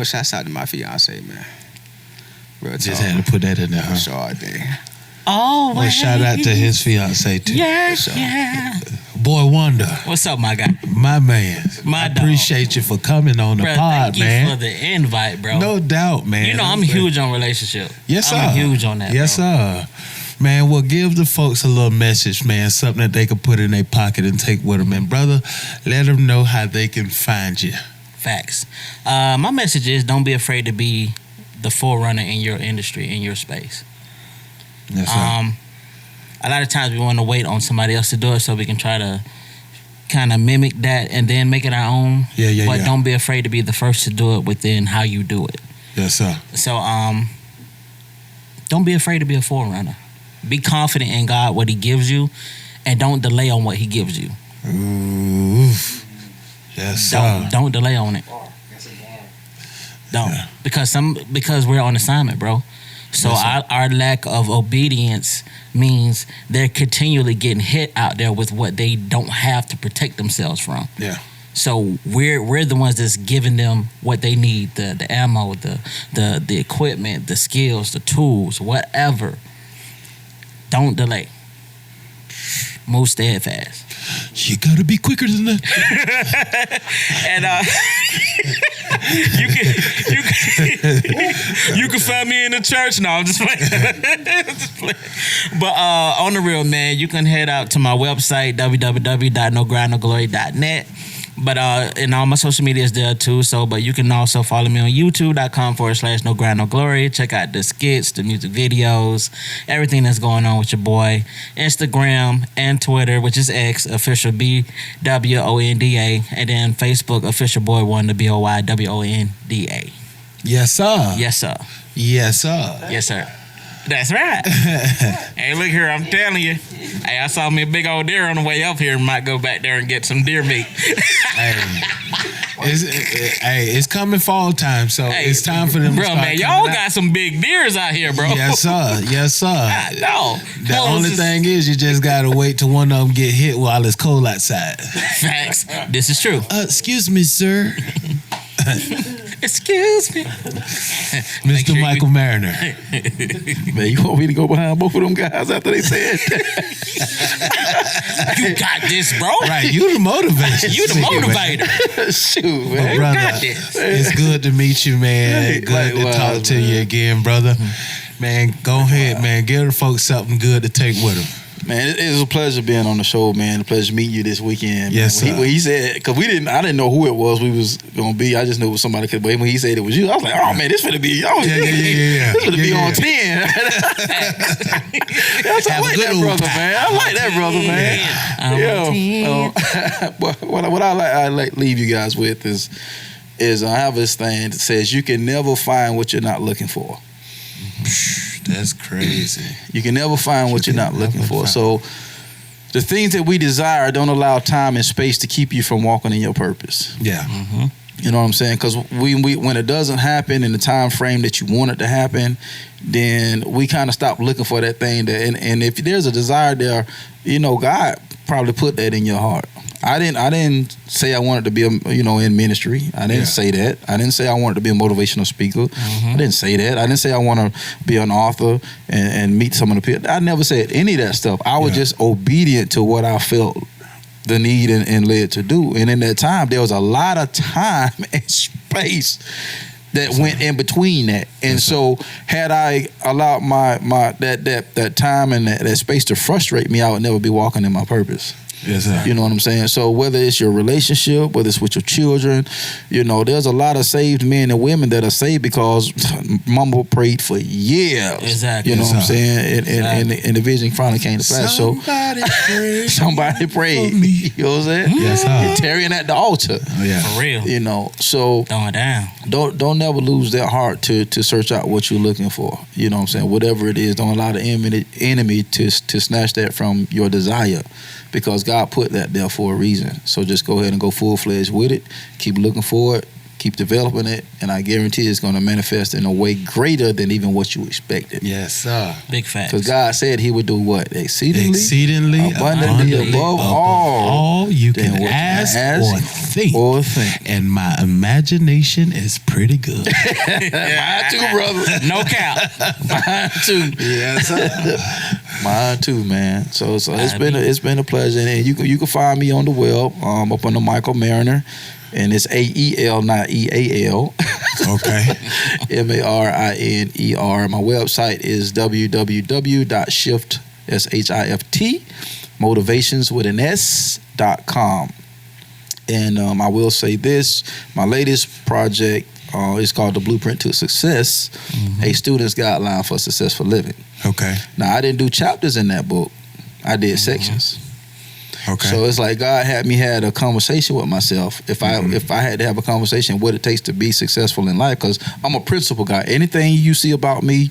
Shouts out to my fiance, man. Real Just talk. had to put that in there, huh? Sure I did. Oh, Well, shout out to his fiance too. Yeah. Boy Wonder, What's up, my guy? my man. My I dog. appreciate you for coming on the Bro, pod, thank you man. for the invite, bro. No doubt, man. You know I'm huge on relationship. Yes, sir. I'm huge on that. Yes, bro. sir. Man, well, give the folks a little message, man. Something that they can put in their pocket and take with them. And brother, let them know how they can find you. Facts. My message is don't be afraid to be the forerunner in your industry, in your space. Yes, sir. A lot of times we want to wait on somebody else to do it so we can try to kind of mimic that and then make it our own. Yeah. But don't be afraid to be the first to do it within how you do it. Yes, sir. So don't be afraid to be a forerunner. Be confident in God, what He gives you, and don't delay on what He gives you. Ooh. Yes, sir. Don't delay on it. Don't. Yeah. Because we're on assignment, bro. So Yes, our lack of obedience means they're continually getting hit out there with what they don't have to protect themselves from. Yeah. So we're the ones that's giving them what they need, the ammo, the equipment, the skills, the tools, whatever. Don't delay. Move steadfast. You gotta be quicker than that. And you can find me in the church. No, I'm just playing. Just playing. But on the real, man, you can head out to my website, www.nogrindnoglory.net. But and all my social media is there too. So, but you can also follow me on YouTube.com/No Grind No Glory. Check out the skits, the music videos, everything that's going on with your boy. Instagram and Twitter, which is X official BWONDA, and then Facebook official Boy Wonder BOYWONDA. Yes, sir. Yes, sir. Yes, sir. Yes, sir. That's right. Hey, look here, I'm telling you. Hey, I saw me a big old deer on the way up here. Might go back there and get some deer meat. It's coming fall time, so it's time for them. Bro, to start man, y'all coming out. got some big deers out here, bro. Yes, sir. Yes, sir. No. The only thing is, you just gotta wait till one of them get hit while it's cold outside. Facts. This is true. Excuse me, sir. Excuse me. Mr. Michael Mariner. Man, you want me to go behind both of them guys after they said that? You got this, bro. Right, you the motivator. You the motivator. Shoot, man. But brother, got this. it's good to meet you, man. Good to talk to you again, brother. Man, go ahead, man. Give the folks something good to take with them. Man, it was a pleasure being on the show, man. A pleasure meeting you this weekend. Yes, man. sir. When he said, because I didn't know who it was we was gonna be. I just knew it was somebody. But when he said it was you, I was like, oh man, this finna be y'all. Yeah. This finna be on 10. I Have a like good that old brother, time. man. I like that brother, man. What I like leave you guys with is I have this thing that says you can never find what you're not looking for. That's crazy. You can never find what you're not looking for. So the things that we desire don't allow time and space to keep you from walking in your purpose. Yeah. Mm-hmm. You know what I'm saying? Because when it doesn't happen in the time frame that you want it to happen, then we kind of stop looking for that thing. And if there's a desire there, God probably put that in your heart. I didn't say I wanted to be in ministry. I didn't say that. I didn't say I wanted to be a motivational speaker. I didn't say that. I didn't say I want to be an author and meet some of the people. I never said any of that stuff. I was just obedient to what I felt the need and led to do. And in that time, there was a lot of time and space that went in between that. And so had I allowed my that time and that space to frustrate me, I would never be walking in my purpose. Yes, sir. You know what I'm saying? So whether it's your relationship, whether it's with your children, there's a lot of saved men and women that are saved because mama prayed for years. Exactly. You know what I'm saying? And the vision finally came to pass. Somebody prayed. For me. You know what I'm saying? Yes, sir. And tarrying at the altar. Oh, yeah. For real. So Throwing down. don't never lose that heart to search out what you're looking for. You know what I'm saying? Whatever it is, don't allow the enemy to snatch that from your desire, because God put that there for a reason. So just go ahead and go full-fledged with it. Keep looking for it. Keep developing it. And I guarantee it's going to manifest in a way greater than even what you expected. Yes, sir. Big facts. Because God said he would do what? Exceedingly abundantly above all you can ask or think. And my imagination is pretty good. Mine too, brother. No cap. Mine too. Yes, sir. Mine too, man. So it's been a pleasure, and you can find me on the web, up on the Michael Mariner, and it's AEL, not EAL. Okay. MARINER. My website is www.shift motivations.com. And I will say this: my latest project is called The Blueprint to Success, a student's guideline for successful living. Okay. Now, I didn't do chapters in that book. I did sections. Okay. So it's like God had me had a conversation with myself. If I had to have a conversation, what it takes to be successful in life, because I'm a principle guy. Anything you see about me,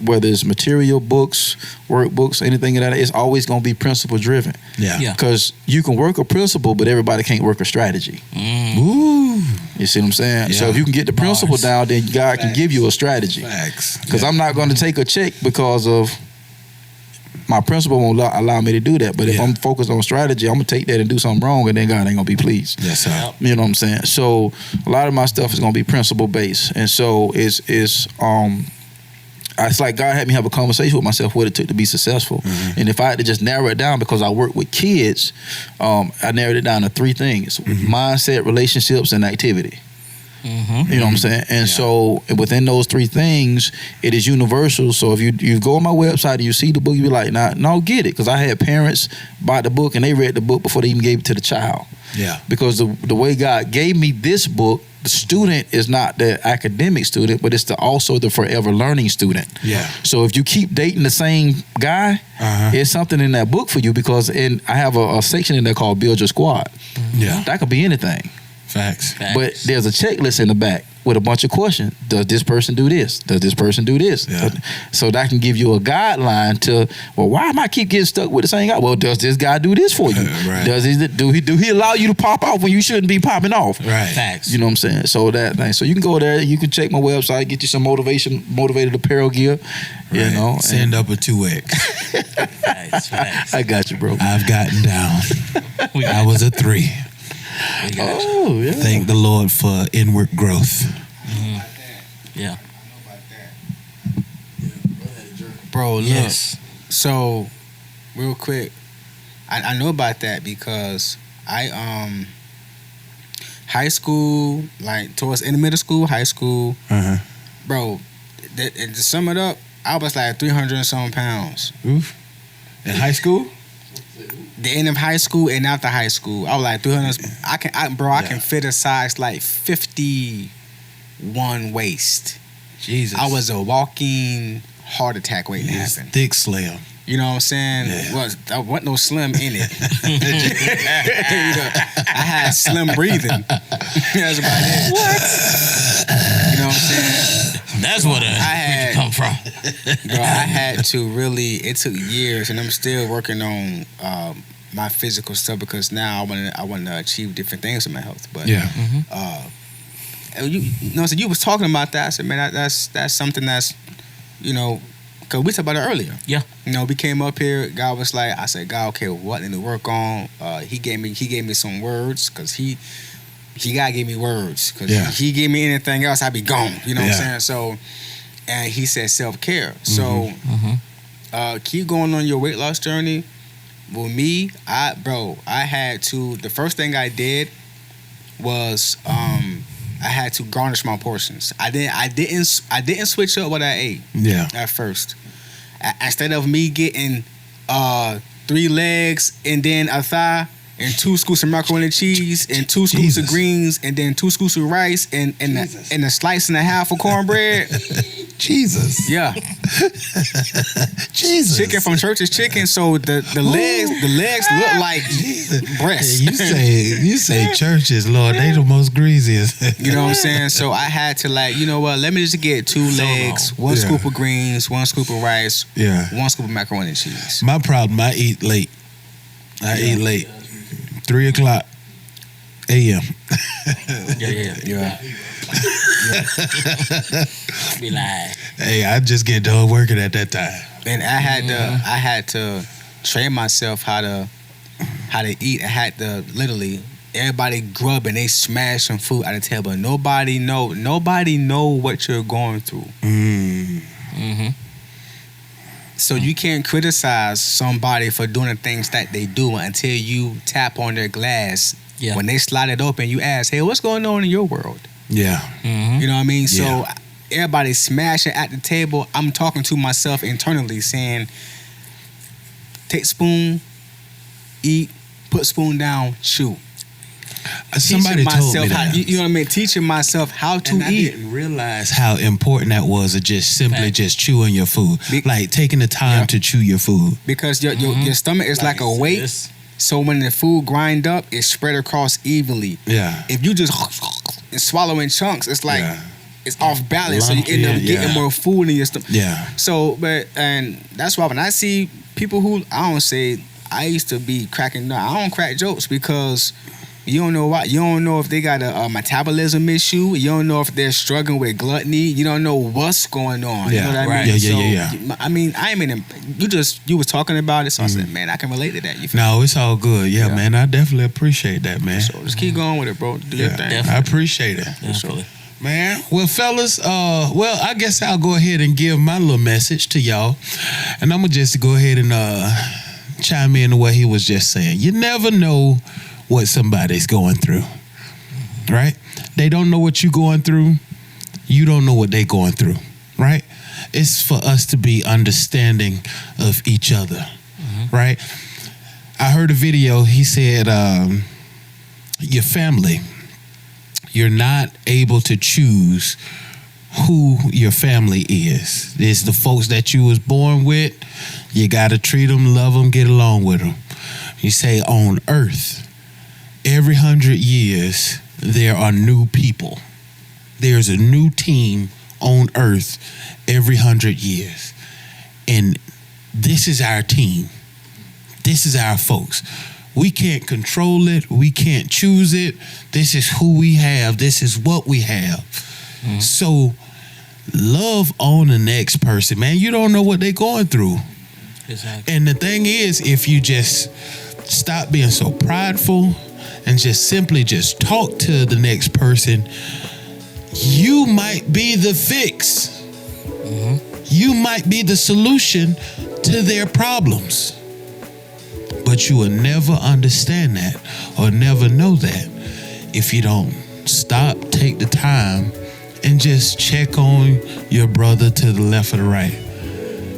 whether it's material, books, workbooks, anything of that, it's always going to be principle driven. Yeah. Because you can work a principle, but everybody can't work a strategy. Ooh. You see what I'm saying? Yeah. So if you can get the principle down, then God can give you a strategy. Facts. Because I'm not going to take a check because of my principle won't allow me to do that. But if I'm focused on strategy, I'm going to take that and do something wrong, and then God ain't going to be pleased. Yes, sir. You know what I'm saying? So a lot of my stuff is going to be principle based. And so it's like God had me have a conversation with myself what it took to be successful. And if I had to just narrow it down, because I work with kids, I narrowed it down to three things: mindset, relationships, and activity. You know what I'm saying? And so within those three things, it is universal. So if you go on my website and you see the book, you be like, no, get it. Because I had parents buy the book and they read the book before they even gave it to the child. Yeah. Because the way God gave me this book, the student is not the academic student, but it's also the forever learning student. Yeah. So if you keep dating the same guy, it's something in that book for you, because I have a section in there called Build Your Squad. Yeah. That could be anything. Facts. But there's a checklist in the back with a bunch of questions. Does this person do this? Does this person do this? Yeah. So that can give you a guideline to, well, why am I keep getting stuck with the same guy? Well, does this guy do this for you? Right. Do he allow you to pop off when you shouldn't be popping off? Right. Facts. You know what I'm saying? So that thing. So you can go there. You can check my website, get you some motivated apparel gear. You Right. know, Send up a 2X. Facts. I got you, bro. I've gotten down. I was a 3. Oh yeah. Thank the Lord for inward growth. Yeah. Bro, look. Yes. So, real quick, I know about that because I high school, like towards in the middle school, high school, bro. And to sum it up, I was like 300 and some pounds. Oof. In high school? The end of high school and after high school, I was like 300. I can fit a size like 51 waist. Jesus. I was a walking heart attack waiting to happen. Thick slim. You know what I'm saying? Yeah. There wasn't no slim in it. You know, I had slim breathing. That's about it. What? You know what I'm saying? That's where the come from. Bro, I had to really. It took years, and I'm still working on my physical stuff, because now I want to achieve different things in my health. But Yeah. you know, so you was talking about that. I said, man, that's something that's, you know, because we talked about it earlier. Yeah. You know, we came up here. God was like, I said, God, okay, what need to work on? He gave me some words, because he gotta give me words, because Yeah. he gave me anything else, I'd be gone. You know what Yeah. I'm saying? So, and he said self-care. So, keep going on your weight loss journey. With me, I had to. The first thing I did was I had to garnish my portions. I didn't switch up what I ate. Yeah. At first, instead of me getting 3 legs and then a thigh and 2 scoops of macaroni and cheese and 2 scoops of greens and then 2 scoops of rice and a slice and a half of cornbred. Jesus. Yeah. Jesus. Chicken from church is chicken, so the legs look like breasts. You say churches, Lord, they the most greasiest. You know what I'm saying? So I had to, like, you know what? Let me just get 2 legs, 1 scoop of greens, 1 scoop of rice, 1 scoop of macaroni and cheese. My problem, I eat late. I eat late. 3:00 a.m. Yeah. Be like, Hey, I just get done working at that time. And I had to train myself how to eat. I had to literally, everybody grubbing, they smash some food at the table. Nobody know what you're going through. So you can't criticize somebody for doing the things that they do until you tap on their glass. Yeah. When they slide it open, you ask, hey, what's going on in your world? Yeah. You know what I mean? Yeah. So everybody smashing at the table. I'm talking to myself internally saying, take spoon, eat, put spoon down, chew. Somebody told me that. You know what I mean? Teaching myself how to and I eat. didn't realize how important that was of just simply just chewing your food. Like taking the time to chew your food. Because your stomach is like a weight. So when the food grind up, it's spread across evenly. Yeah. If you just swallow in chunks, it's like it's off balance. So you end up getting more food in your stomach. Yeah. So, and that's why when I see people who, I used to be cracking up. I don't crack jokes because you don't know why. You don't know if they got a metabolism issue. You don't know if they're struggling with gluttony. You don't know what's going on. Yeah, You know what right. I mean? Yeah. I mean, I am in. You was talking about it, so I said, man, I can relate to that. You feel No, it's all good. Yeah, man. I definitely appreciate that, man. So just keep going with it, bro. Do your thing. I appreciate it. definitely. Man, well, fellas, I guess I'll go ahead and give my little message to y'all, and I'm gonna just go ahead and chime in to what he was just saying. You never know what somebody's going through, right? They don't know what you're going through. You don't know what they're going through, right? It's for us to be understanding of each other, right? I heard a video. He said, your family. You're not able to choose who your family is. It's the folks that you was born with. You got to treat them, love them, get along with them. You say on earth, every 100 years, there are new people. There's a new team on earth every 100 years. And this is our team. This is our folks. We can't control it. We can't choose it. This is who we have. This is what we have. Mm-hmm. So love on the next person, man. You don't know what they're going through. Exactly. And the thing is, if you just stop being so prideful and just simply just talk to the next person, you might be the fix. Mm-hmm. You might be the solution to their problems. But you will never understand that or never know that if you don't stop, take the time, and just check on your brother to the left or the right.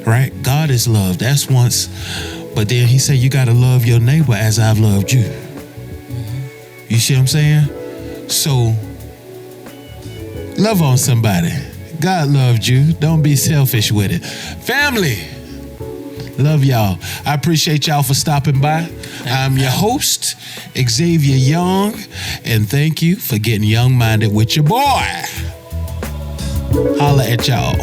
Right? God is love. That's once. But then he said you got to love your neighbor as I've loved you. You see what I'm saying? So love on somebody. God loved you. Don't be selfish with it. Family. Love y'all. I appreciate y'all for stopping by. I'm your host, Xavier Young, and thank you for getting young-minded with your boy. Holla at y'all.